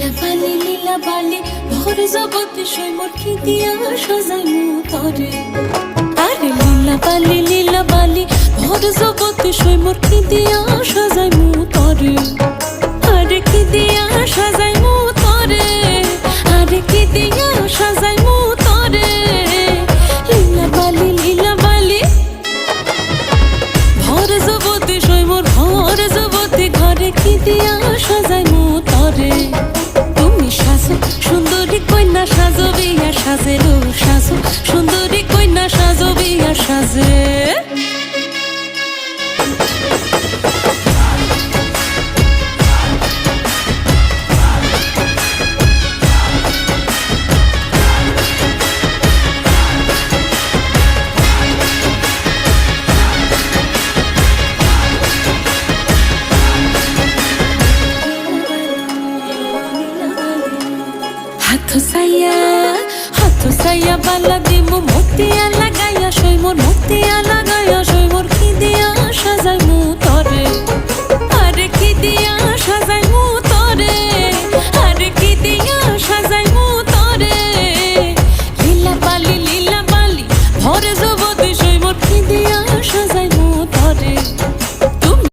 লীলা বালি ভোর জগতে সই মোর কি দিয়া সাজাই মু তরে। আরে লীলা বালি ভোর জগতে সই মোর কি দিয়া সাজাই মু তরে। আরে কি দিয়া সাজাই মু তরে, আরে কি দিয়া সাজাই মু তরে। লীলা বালি ভোর জগতে সই মোর ভোর জগতে ঘরে কি দিয়া সাজাই মু তরে। সুন্দরী কন্যা সাজো বিয়া সাজে রো সাজো, সুন্দরী কন্যা সাজো বিয়া সাজে। হাথ সাইয়া বালা দিমু মতিয়া লাগাইয়া সই মোর, মতিয়া লাগাইয়া সই মোর কি দিয়া সাজাই মু তরে। আরে কি দিয়া সাজাই